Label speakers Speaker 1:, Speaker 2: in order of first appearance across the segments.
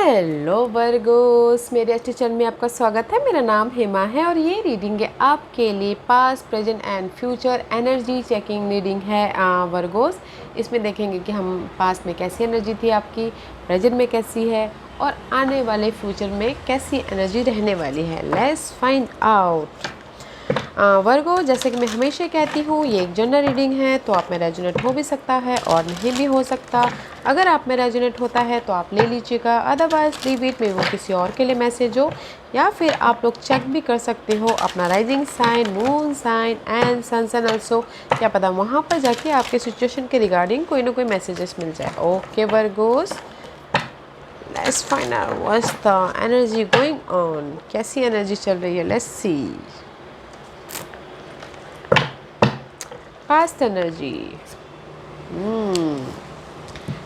Speaker 1: Hello Virgo's, मेरे अच्छे channel में आपका स्वागत है। मेरा नाम हेमा है और ये रीडिंग है आपके लिए past present and future energy checking reading है वर्गोस। इसमें देखेंगे कि हम पास्ट में कैसी एनर्जी थी आपकी, प्रेजेंट में कैसी है और आने वाले फ्यूचर में कैसी एनर्जी रहने वाली है। Let's find out. वर्गो, जैसे कि मैं हमेशा कहती हूँ, ये एक जनरल रीडिंग है, तो आप में रेजोनेट हो भी सकता है और नहीं भी हो सकता। अगर आप में रेजोनेट होता है तो आप ले लीजिएगा, अदरवाइज लीव इट, में वो किसी और के लिए मैसेज हो। या फिर आप लोग चेक भी कर सकते हो अपना rising sign, moon sign and sun sign also. क्या पता वहाँ पर जाके आपके सिचुएशन के रिगार्डिंग कोई ना कोई मैसेजेस मिल जाए। Okay Virgo's, let's find out what's the energy going on. कैसी एनर्जी चल रही है, let's see. Past energy,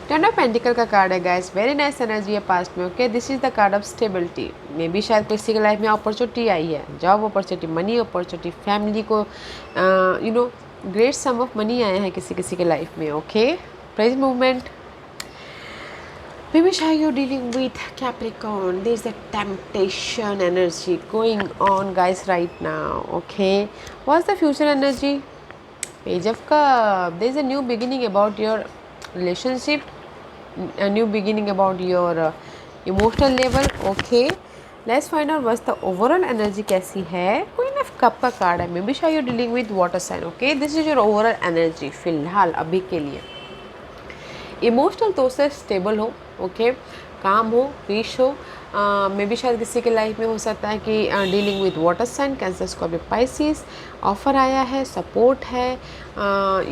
Speaker 1: ten of pentacle का कार्ड है गाइस। वेरी नाइस एनर्जी है पास्ट में। Okay, this is the card of stability. May be शायद किसी के लाइफ में अपॉर्चुनिटी आई है, job opportunity, money opportunity, family को ग्रेट सम ऑफ मनी आया है किसी के लाइफ में। Okay, prize movement. Maybe shy you're dealing with Capricorn. There's a temptation energy going on guys right now. Okay, what's the future energy? Page of Cup. There's a new beginning about your relationship, a new beginning about your emotional level. Okay, let's find out what's the overall energy कैसी है। Queen of Cup का card है। Maybe shy you're dealing with water sign. Okay, this is your overall energy फिलहाल अभी के लिए। Emotional तौर से स्टेबल हो, ओके, काम हो, पीस हो। मे बी शायद किसी के लाइफ में हो सकता है कि dealing with water sign, Cancer, Scorpio, Pisces. Offer आया है, सपोर्ट है,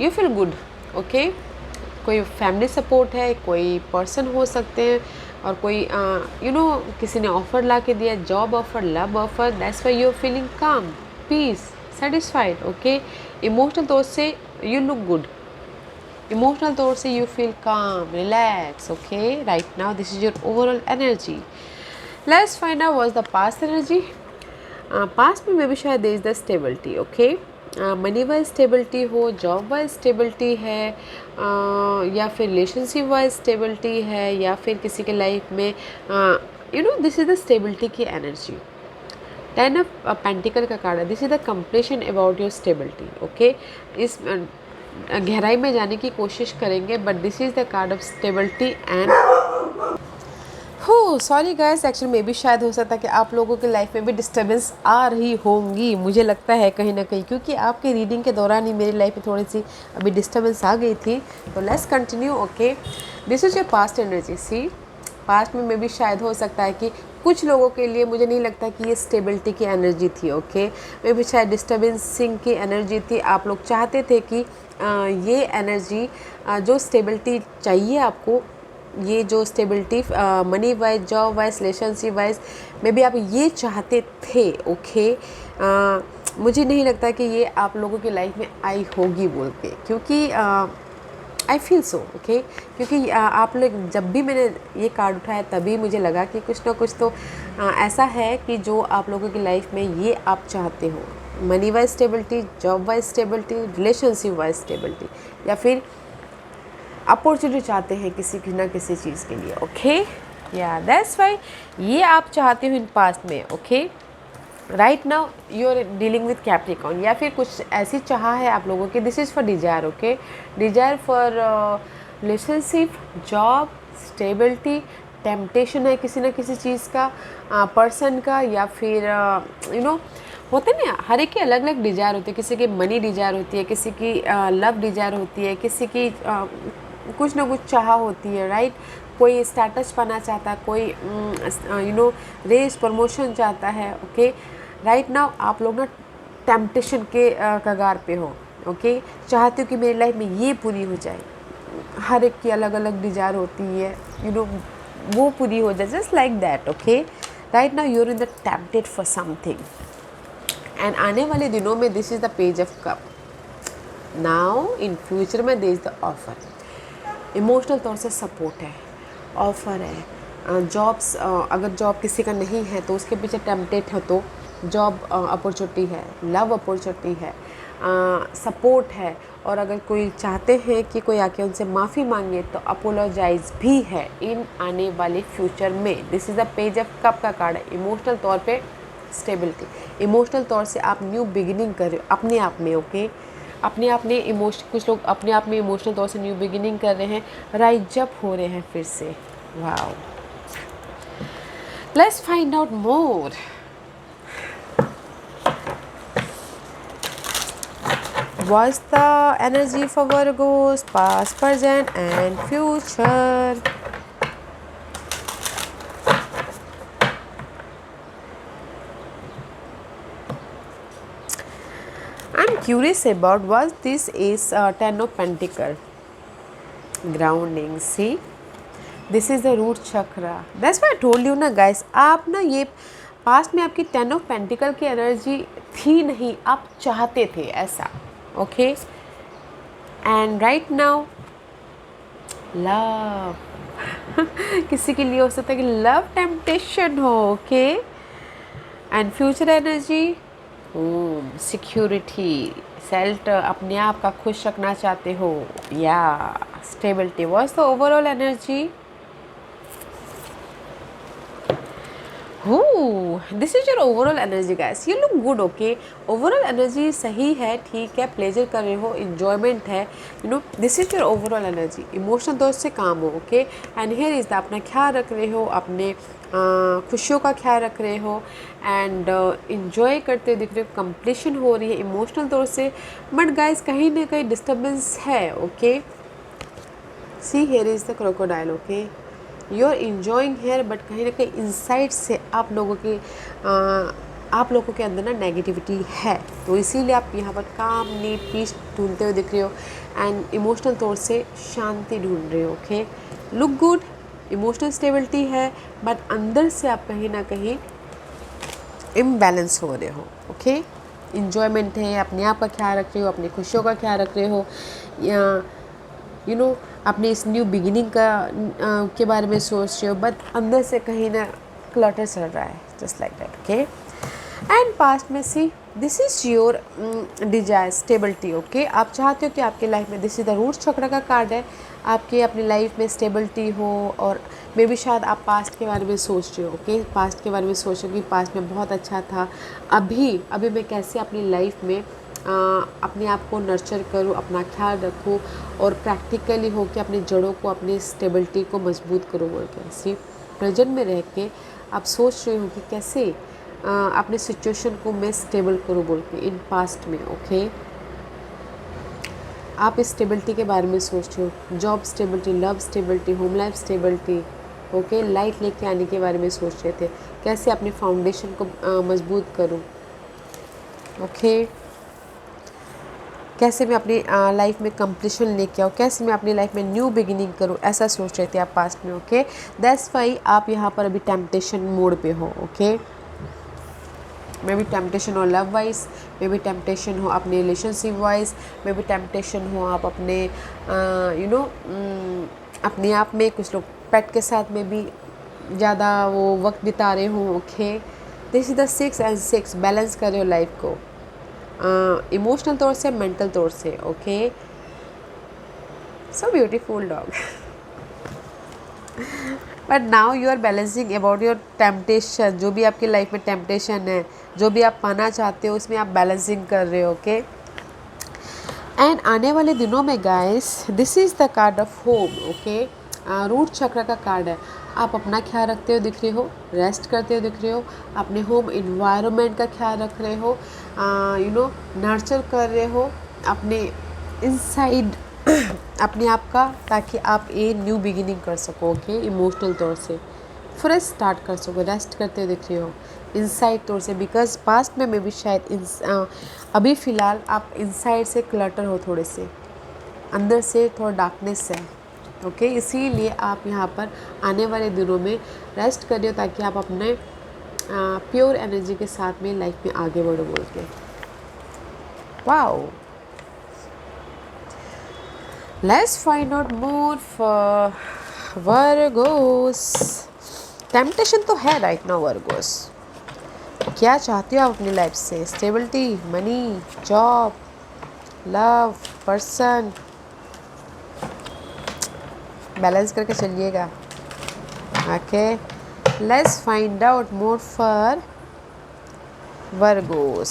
Speaker 1: यू फील गुड। ओके, कोई फैमिली सपोर्ट है, कोई पर्सन हो सकते हैं और कोई किसी ने ऑफर ला के दिया, job offer, love offer. That's why you are feeling calm, peace, satisfied. Okay, emotional तौर से यू लुक गुड, इमोशनल तौर से you feel calm, relax. Okay, right now this is your overall energy. Let's find out what's the past energy. Past में भी शायद there is the stability. Okay, money wise stability हो, job wise stability है, या फिर relationship wise stability है, या फिर किसी के लाइफ में दिस इज द स्टेबिलिटी की एनर्जी। टेन ऑफ पेंटिकल का कार्ड है। This is the completion about your stability. Okay, इस गहराई में जाने की कोशिश करेंगे, but this is the card of stability and हो सॉरी गाइस, एक्चुअली मे भी शायद हो सकता है कि आप लोगों की लाइफ में भी डिस्टर्बेंस आ रही होंगी, मुझे लगता है कहीं ना कहीं, क्योंकि आपके रीडिंग के दौरान ही मेरी लाइफ में थोड़ी सी अभी डिस्टर्बेंस आ गई थी। तो let's continue. Okay, this is your past energy. See, past में भी शायद हो सकता है कि कुछ लोगों के लिए, मुझे नहीं लगता कि ये स्टेबिलिटी की एनर्जी थी। ओके, मे भी शायद डिस्टर्बेंसिंग की एनर्जी थी। आप लोग चाहते थे कि ये एनर्जी, जो स्टेबिलिटी चाहिए आपको, ये जो stability money wise, job wise, relationship wise, may be आप ये चाहते थे। ओके, मुझे नहीं लगता कि ये आप लोगों की लाइफ में आई होगी बोल के, क्योंकि आई फील सो। ओके, क्योंकि आप लोग, जब भी मैंने ये कार्ड उठाया तभी मुझे लगा कि कुछ ना कुछ तो ऐसा है कि जो आप लोगों की लाइफ में ये आप चाहते हो। Money wise stability, job wise stability, relationship wise stability, या फिर अपॉर्चुनिटी चाहते हैं किसी ना किसी चीज़ के लिए। ओके, या दैट्स वाई ये आप चाहते हो इन पास्ट में। Okay, right now you are dealing with Capricorn, या फिर कुछ ऐसी चाह है आप लोगों की। This is for desire. Okay, desire for relationship, job, stability, temptation है किसी न किसी चीज़ का, पर्सन का, या फिर होते ना, हर एक की अलग अलग डिजायर होती है। किसी की मनी डिजायर होती है, किसी की लव डिजायर होती है, किसी की कुछ ना कुछ चाह होती है। राइट, कोई स्टेटस पाना चाहता है, कोई रेस, प्रमोशन चाहता है। ओके, राइट नाउ आप लोग ना टेम्पटेशन के कगार पे हो। ओके, चाहते हो कि मेरी लाइफ में ये पूरी हो जाए। हर एक की अलग अलग डिजायर होती है, वो पूरी हो जाए, just like that. Okay, right now you're in the tempted for something, and आने वाले दिनों में this is the page of cup. Now in future में this is the offer. Emotional तौर से सपोर्ट है, ऑफर है, जॉब्स, अगर जॉब किसी का नहीं है तो उसके पीछे टेम्पटेड हो तो जॉब अपॉर्चुनिटी है, लव अपॉर्चुनिटी है, सपोर्ट है, और अगर कोई चाहते हैं कि कोई आके उनसे माफ़ी मांगे तो अपोलोजाइज भी है इन आने वाले फ्यूचर में। This is the page of cup का कार्ड है। इमोशनल तौर पे स्टेबिलिटी, इमोशनल तौर से आप न्यू बिगिनिंग कर रहे हो अपने आप में, ओके। अपने आप में इमोशन, कुछ लोग अपने आप में इमोशनल तौर से न्यू बिगिनिंग कर रहे हैं, राइज अप हो रहे हैं फिर से। Wow, let's find out more. What's the energy for Virgos, past, present and future? I'm curious about what this is. Ten of Pentacle, grounding. See, this is the root chakra. That's why I told you ना guys, आप ना ये past में आपकी ten of pentacle की energy थी नहीं, आप चाहते थे ऐसा, okay. And right now love किसी के लिए हो सकता है कि लव टेम्पटेशन हो, okay. And future energy security, self, अपने आप का खुश रखना चाहते हो, या stability. What's the overall energy? This is your overall energy guys, you look good, okay. Overall energy सही है, ठीक है, प्लेजर कर रहे हो, इन्जॉयमेंट है, you know, this is your overall energy. Emotional दोस्त से काम हो, okay. And here is the, अपना ख्याल रख रहे हो, अपने खुशियों का ख्याल रख रहे हो एंड इन्जॉय करते हुए दिख रहे हो, कंप्लीशन हो रही है इमोशनल तौर से। बट गाइस कहीं ना कहीं डिस्टर्बेंस है, okay. See here is the crocodile, okay. You are enjoying here, but कहीं ना कहीं इनसाइड से आप लोगों के अंदर ना नेगेटिविटी है, तो इसीलिए आप यहाँ पर काम, नीड, पीस ढूंढते हुए दिख रहे हो एंड इमोशनल तौर से शांति ढूंढ रहे हो, okay. Look good, emotional stability है, बट अंदर से आप कहीं ना कहीं इम्बैलेंस हो रहे हो, ओके। इन्जॉयमेंट है, अपने आप का ख्याल रख रहे हो, अपनी खुशियों का ख्याल रख रहे हो, या यू नो अपने इस न्यू बिगिनिंग का के बारे में सोच रहे हो, बट अंदर से कहीं ना क्लटर चल रहा है, just like that, okay. And past में see, this is your desire, stability, okay. आप चाहते हो कि आपके लाइफ में, this is the root chakra का कार्ड है, आपकी अपनी लाइफ में स्टेबिलिटी हो, और मे बी शायद आप पास्ट के बारे में सोच रहे हो, ओके। पास्ट के बारे में सोच रहे हो कि पास्ट में बहुत अच्छा था, अभी मैं कैसे अपनी लाइफ में अपने आप को नर्चर करूँ, अपना ख्याल रखूँ और प्रैक्टिकली हो कि अपनी जड़ों को, अपनी स्टेबिलिटी को मजबूत करूँ बोल के। सी, प्रेजेंट में रह के आप सोच रहे हो कि कैसे अपने सिचुएशन को मैं स्टेबल करूँ बोल के, इन पास्ट में, ओके। आप इस स्टेबिलिटी के बारे में सोच रहे हो, job stability, love stability, home life stability, okay. Light लेके आने के बारे में सोच रहे थे, कैसे अपने फाउंडेशन को मजबूत करूँ, ओके। कैसे मैं अपनी लाइफ में कंप्लीशन लेके आऊँ, कैसे मैं अपनी लाइफ में न्यू बिगिनिंग करूँ, ऐसा सोच रहे थे आप पास्ट में, ओके। दैट्स वाई आप यहाँ पर अभी टेम्पटेशन मोड पे हो, ओके। मे बी टेम्पटेशन हो love wise, may be temptation हो अपने relationship wise, may be temptation हो आप अपने यू नो अपने आप में, कुछ लोग पेट के साथ में भी ज़्यादा वो वक्त बिता रहे हो, okay. This is the 6 and 6, balance कर रहे हो लाइफ को, इमोशनल तौर से, मेंटल तौर से, okay. So beautiful dog. But now you are balancing about your temptation, जो भी आपकी लाइफ में टेम्पटेशन है, जो भी आप पाना चाहते हो, उसमें आप बैलेंसिंग कर रहे हो, ओके। एंड आने वाले दिनों में guys, this is the card of home, okay. Root chakra का कार्ड है। आप अपना ख्याल रखते हुए दिख रहे हो, रेस्ट करते हुए दिख रहे हो, अपने होम इन्वायरमेंट का ख्याल रख रहे हो, यू नो नर्चर कर रहे हो अपने इनसाइड अपने आप का, ताकि आप ये न्यू बिगिनिंग कर सको, ओके। इमोशनल तौर से फ्रेश स्टार्ट कर सको, रेस्ट करते हुए दिख रहे हो इनसाइड तौर से, बिकॉज पास्ट में भी शायद अभी फ़िलहाल आप इनसाइड से क्लटर हो, थोड़े से अंदर से थोड़ा डार्कनेस है, ओके। इसीलिए आप यहाँ पर आने वाले दिनों में रेस्ट कर रहे हो, ताकि आप अपने प्योर एनर्जी के साथ में लाइफ में आगे बढ़ो बोल के। Wow, let's find out more for Virgo's. Temptation तो है राइट नाउ वर्गोस, क्या चाहते हो आप अपनी लाइफ से? Stability, money, job, love person, balance करके चलिएगा। Okay, let's find out more for Virgos.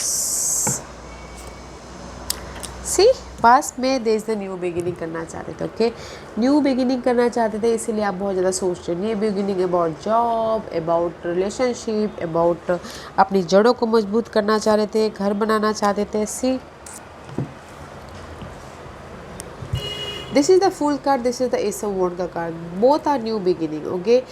Speaker 1: See पास में there is the new beginning करना चाहते थे। ओके, न्यू बिगिनिंग करना चाहते थे, इसीलिए आप बहुत ज़्यादा सोच रहे हैं। New beginning about job, about relationship, about अपनी जड़ों को मजबूत करना चाह रहे थे, घर बनाना चाहते थे। See this is the fool card, this is the ace of wand का कार्ड। Both are new beginning. Okay,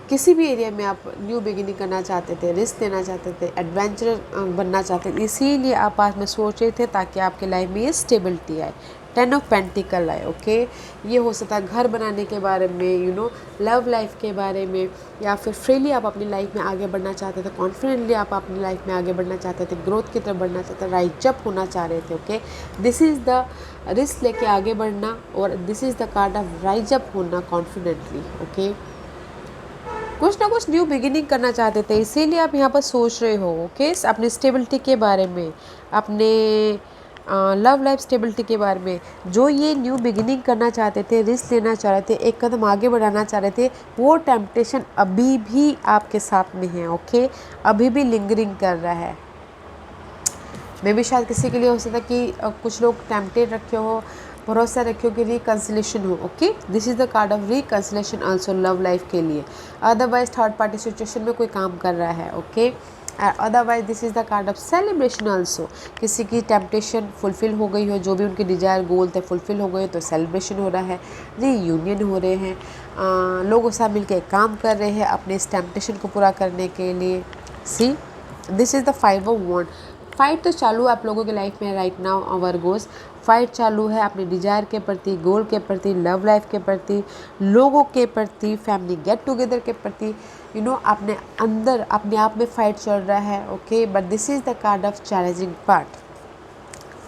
Speaker 1: किसी भी एरिया में आप न्यू बिगिनिंग करना चाहते थे, रिस्क लेना चाहते थे, एडवेंचर बनना चाहते थे, इसीलिए आप पास में सोच रहे थे ताकि आपके लाइफ में ये स्टेबिलिटी आए, 10 ऑफ पेंटिकल आए। ओके, ये हो सकता है घर बनाने के बारे में, लव लाइफ के बारे में, या फिर फ्रीली आप अपनी लाइफ में आगे बढ़ना चाहते थे, कॉन्फिडेंटली आप अपनी लाइफ में आगे बढ़ना चाहते थे, ग्रोथ की तरफ बढ़ना चाहते थे, राइज अप होना चाह रहे थे। Okay, this is the risk लेके आगे बढ़ना, और this is the card of rise up होना कॉन्फिडेंटली। ओके, कुछ ना कुछ न्यू बिगिनिंग करना चाहते थे, इसीलिए आप यहाँ पर सोच रहे हो। ओके, अपनी स्टेबिलिटी के बारे में, अपने लव लाइफ स्टेबिलिटी के बारे में। जो ये न्यू बिगिनिंग करना चाहते थे, रिस्क लेना चाह रहे थे, एक कदम आगे बढ़ाना चाह रहे थे, वो टेम्पटेशन अभी भी आपके साथ में है। ओके, अभी भी लिंगरिंग कर रहा है। मे भी शायद किसी के लिए हो सकता है कि कुछ लोग टेम्पटेड रखे हो, भरोसा रखियो कि रिकन्सिलेशन हो। Okay, this is the card of reconciliation also love life के लिए। अदरवाइज थर्ड पार्टी सिचुएशन में कोई काम कर रहा है। Okay, otherwise this is the card of celebration also. किसी की टेम्पटेशन फुलफिल हो गई हो, जो भी उनके डिजायर गोल थे फुलफिल हो गए, तो सेलिब्रेशन हो रहा है, रीयूनियन हो रहे हैं, लोगों से मिलकर काम कर रहे हैं अपने इस टेम्पटेशन को पूरा करने के लिए। See this is the 5 of wand. Fight तो चालू है आप लोगों की लाइफ में राइट नाउ। वर्गोस, फाइट चालू है अपने डिजायर के प्रति, गोल के प्रति, लव लाइफ के प्रति, लोगों के प्रति, फैमिली गेट टुगेदर के प्रति। अपने अंदर अपने आप में फाइट चल रहा है। Okay, but this is the card of challenging part.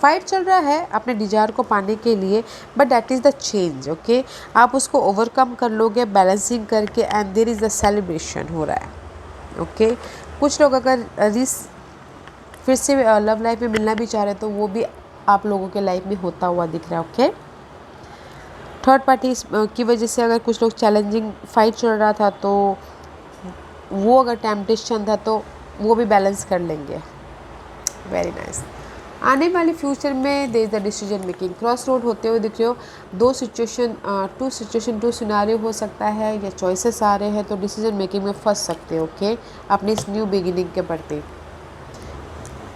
Speaker 1: Fight चल रहा है अपने डिजायर को पाने के लिए, but that is the change. Okay, आप उसको ओवरकम कर लोगे बैलेंसिंग करके, and there is the celebration हो रहा है। ओके, कुछ लोग अगर फिर से लव लाइफ में मिलना भी चाह रहे तो वो भी आप लोगों के लाइफ में होता हुआ दिख रहा है। ओके, थर्ड पार्टी की वजह से अगर कुछ लोग चैलेंजिंग फाइट चल रहा था, तो वो अगर टेम्पटेशन था तो वो भी बैलेंस कर लेंगे। Very nice. आने वाले फ्यूचर में there is the decision making, cross road होते हुए दिख रहे हो। टू सिचुएशन टू सिनारियो हो सकता है, या चॉइसेस आ रहे हैं, तो डिसीजन मेकिंग में फंस सकते हो। ओके, अपनी इस न्यू बिगिनिंग के प्रति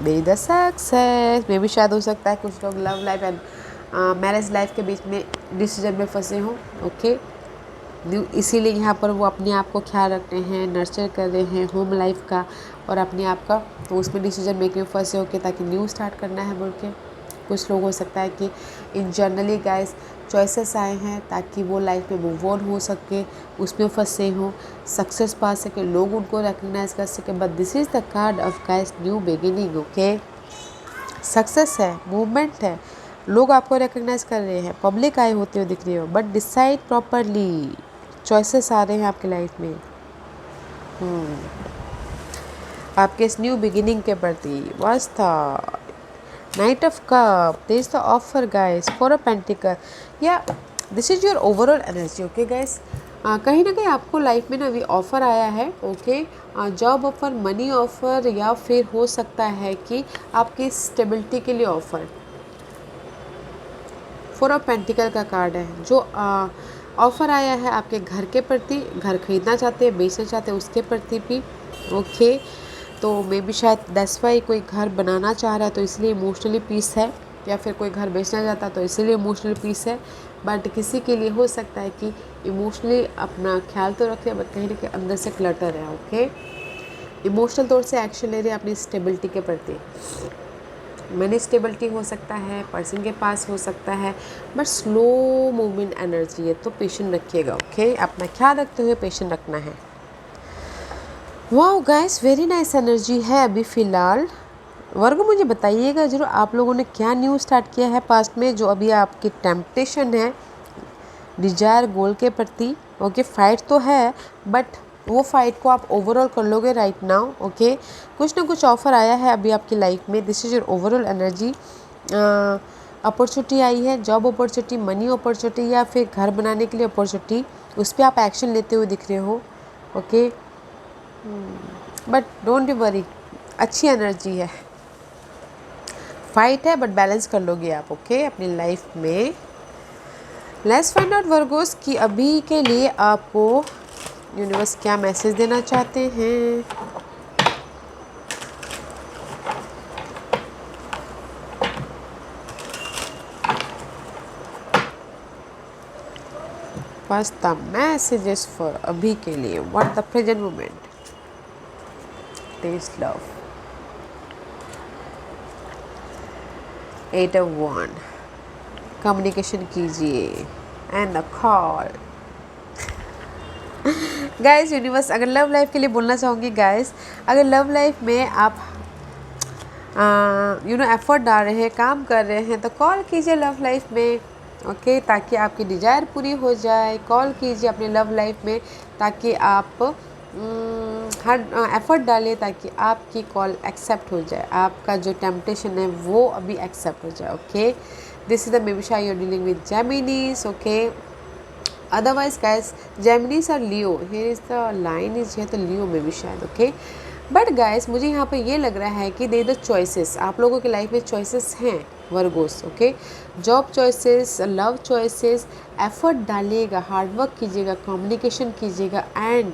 Speaker 1: मेरी द सक्सेस में भी शायद हो सकता है कुछ लोग love life and marriage life के बीच में डिसीजन में फंसे हों। ओके, इसीलिए यहाँ पर वो अपने आप को ख्याल रख रहे हैं, नर्चर कर रहे हैं होम लाइफ का और अपने आप का, तो उसमें डिसीजन मेकिंग में फंसे हो के ताकि न्यू स्टार्ट करना है बोल के। कुछ लोग हो सकता है कि इन जनरली गाइस चॉइसेस आए हैं ताकि वो लाइफ में मूव ऑन हो सके, उसमें फंसे हों, सक्सेस पा सके, लोग उनको रिकग्नाइज कर सके। But this is the card of guys new beginning. Okay, success है, मूवमेंट है, लोग आपको रिकग्नाइज कर रहे हैं, पब्लिक आए होते हुए दिख रही हो, बट डिसाइड प्रॉपरली। चॉइसेस आ रहे हैं आपकी लाइफ में आपके इस न्यू बिगिनिंग के प्रति। बस था knight of cup, there is the offer guys, 4 of pentacles, या this is your overall energy. Okay guys, कहीं ना कहीं आपको लाइफ में ना अभी ऑफ़र आया है। Okay, job offer, money offer, या फिर हो सकता है कि आपकी स्टेबिलिटी के लिए ऑफ़र। 4 ऑफ पेंटिकल का कार्ड है, जो ऑफ़र आया है आपके घर के प्रति, घर खरीदना चाहते हैं, बेचना चाहते हैं, उसके प्रति भी। ओके, तो मे बी शायद दैट्स वाई कोई घर बनाना चाह रहा है तो इसलिए इमोशनली पीस है, या फिर कोई घर बेचना चाहता है तो इसीलिए इमोशनल पीस है। बट किसी के लिए हो सकता है कि इमोशनली अपना ख्याल तो रखे, बट कहीं ना कहीं अंदर से क्लटर है। ओके, इमोशनल तौर से एक्शन ले रहे हैं अपनी स्टेबिलिटी के प्रति। मनी स्टेबिलिटी हो सकता है, पर्सन के पास हो सकता है, बट स्लो मूवमेंट एनर्जी है, तो पेशेंट रखिएगा। ओके, अपना ख्याल रखते हुए पेशेंट रखना है। Wow guys, very nice energy है अभी फ़िलहाल। वर्गो, मुझे बताइएगा जरूर आप लोगों ने क्या न्यू स्टार्ट किया है पास्ट में, जो अभी आपकी टेम्पटेशन है डिजायर गोल के प्रति। ओके, फाइट तो है, बट वो फाइट को आप ओवरऑल कर लोगे राइट नाउ। ओके, कुछ ना कुछ ऑफर आया है अभी आपकी लाइफ में, this is your overall energy. Opportunity आई है, जॉब अपॉर्चुनिटी, मनी अपॉर्चुनिटी या फिर घर बनाने के लिए अपॉर्चुनिटी, उस पर आप एक्शन लेते हुए दिख रहे हो। Okay, but don't be worry, अच्छी एनर्जी है, फाइट है बट बैलेंस कर लोगे आप। ओके, अपनी लाइफ में। लेट्स फाइंड आउट वर्गोस कि अभी के लिए आपको यूनिवर्स क्या मैसेज देना चाहते हैं। What's the messages for अभी के लिए? What the present moment? Taste love. 8 of Wand. Communication कीजिए and a call. Guys, universe अगर लव लाइफ के लिए बोलना चाहूँगी गाइस, अगर लव लाइफ में आप एफर्ट डाल रहे हैं, काम कर रहे हैं, तो कॉल कीजिए लव लाइफ में। ओके, ताकि आपकी डिज़ायर पूरी हो जाए। कॉल कीजिए अपने लव लाइफ में ताकि आप हर एफर्ट डालें ताकि आपकी कॉल एक्सेप्ट हो जाए, आपका जो टेम्पटेशन है वो अभी एक्सेप्ट हो जाए। Okay, this is the maybe शायद you are dealing with Geminis. Okay, otherwise guys Geminis और Leo, here is the line is है, तो लियो में भी शायद। ओके, बट गाइस मुझे यहाँ पे ये लग रहा है कि दे द चॉइसेस, आप लोगों की लाइफ में चॉइसेस हैं Virgos. Okay, job choices, love choices, effort डालिएगा, हार्डवर्क कीजिएगा, कम्युनिकेशन कीजिएगा एंड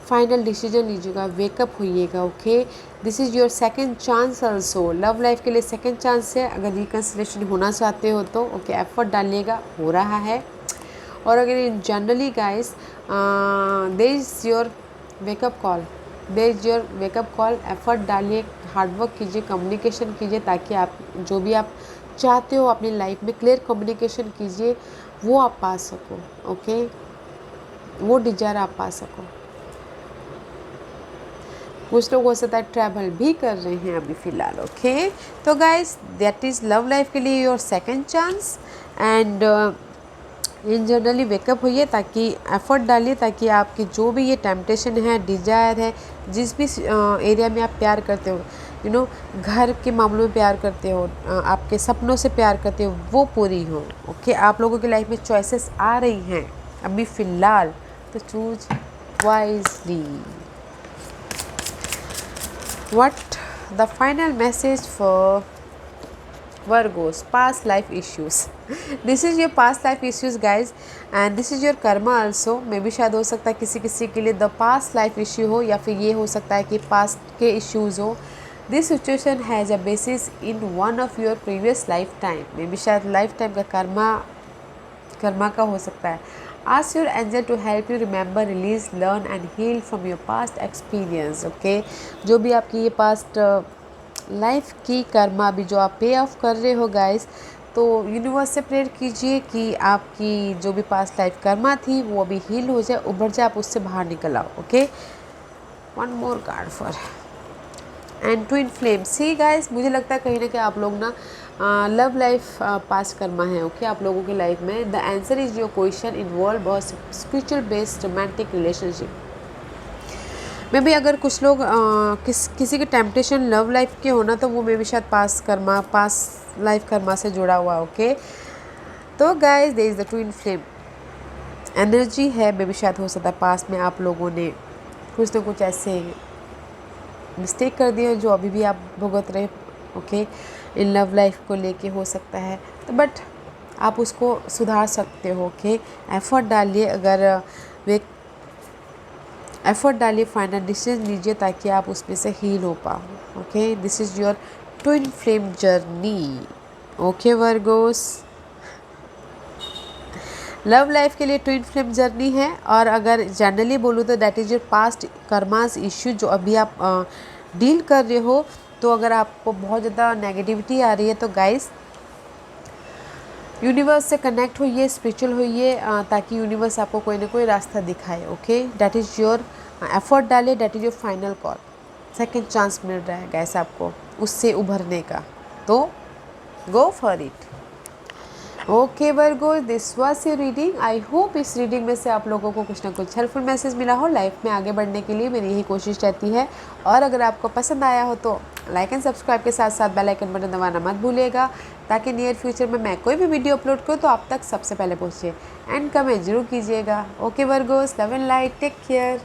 Speaker 1: फाइनल डिसीजन लीजिएगा, वेकअप होइएगा। Okay, this is your second chance also. Love life के लिए सेकंड चांस है, अगर रिकन्सिलेशन होना चाहते हो तो ओके, एफर्ट डालिएगा, हो रहा है। और अगर इन generally guys they is your wake up call, they is your wake up call, effort डालिए, हार्डवर्क कीजिए, कम्युनिकेशन कीजिए ताकि आप जो भी आप चाहते हो अपनी लाइफ में क्लियर कम्युनिकेशन कीजिए, वो आप पा सको। ओके, वो डिजायर आप पा सको। कुछ लोग हो सकता है ट्रैवल भी कर रहे हैं अभी फ़िलहाल। ओके, तो guys that is love life के लिए your second chance and in generally wake up होइए, ताकि एफर्ट डालिए ताकि आपकी जो भी ये टेम्पटेशन है, डिज़ायर है, जिस भी एरिया में आप प्यार करते हो, घर के मामलों में प्यार करते हो, आपके सपनों से प्यार करते हो, वो पूरी हो। ओके, आप लोगों की लाइफ में चॉइसेस आ रही हैं अभी फ़िलहाल, तो choose wisely. What the final message for Virgos? Past life issues. This is your past life issues guys and this is your karma also. मे भी शायद हो सकता है किसी किसी के लिए the past life issue हो, या फिर ये हो सकता है कि past के issues हो। This situation has a basis in one of your previous lifetime. मे भी शायद lifetime का कर्मा का हो सकता है। Ask your angel to help you remember, release, learn and heal from your past experience. Okay, जो भी आपकी ये past लाइफ की कर्मा भी जो आप पे ऑफ कर रहे हो गाइस, तो यूनिवर्स से प्रेयर कीजिए कि आपकी जो भी पास्ट लाइफ कर्मा थी वो अभी हील हो जाए, उभर जाए, आप उससे बाहर निकल आओ। Okay, one more card for and twin flame. See guys, मुझे लगता है कहीं ना कहीं आप लोग ना लव लाइफ पास करना है। ओके, आप लोगों की लाइफ में the answer is your question involve बहुत स्पिरिचुअल बेस्ड रोमांटिक रिलेशनशिप में भी। अगर कुछ लोग किसी के टेम्पटेशन लव लाइफ के होना, तो वो मे भी शायद पास लाइफ कर्मा से जुड़ा हुआ। ओके, तो guys there is the twin flame energy है, मे भी शायद हो सकता है पास में आप लोगों ने कुछ ना कुछ ऐसे मिस्टेक कर दिए जो अभी भी आप भुगत रहे। ओके, इन लव लाइफ को लेके हो सकता है, तो बट आप उसको सुधार सकते हो। ओके, एफर्ट डालिए, अगर वे एफर्ट डालिए, फाइनल डिसीजन लीजिए ताकि आप उसमें से हील हो पाओ। Okay, this is your twin flame journey. Okay Virgos, love life के लिए ट्विन फ्लेम जर्नी है। और अगर जनरली बोलूँ तो that is your past karmas issue जो अभी आप डील कर रहे हो। तो अगर आपको बहुत ज़्यादा नेगेटिविटी आ रही है तो गाइस यूनिवर्स से कनेक्ट होइए, स्पिरिचुअल होइए, ताकि यूनिवर्स आपको कोई ना कोई रास्ता दिखाए। Okay, that is your effort डाले, that is your final call. Second chance मिल रहा है गाइस आपको उससे उभरने का, तो go for it. Okay Virgo, this was your reading. I hope इस रीडिंग में से आप लोगों को कुछ ना कुछ हेल्पफुल मैसेज मिला हो। लाइफ में आगे बढ़ने के लिए मेरी यही कोशिश रहती है। और अगर आपको पसंद आया हो तो लाइक एंड सब्सक्राइब के साथ साथ बेल आइकन बटन दबाना मत भूलिएगा, ताकि नियर फ्यूचर में मैं कोई भी वीडियो अपलोड करूँ तो आप तक सबसे पहले पहुँचे। एंड कमेंट जरूर कीजिएगा। Okay Virgos, love and light, take care.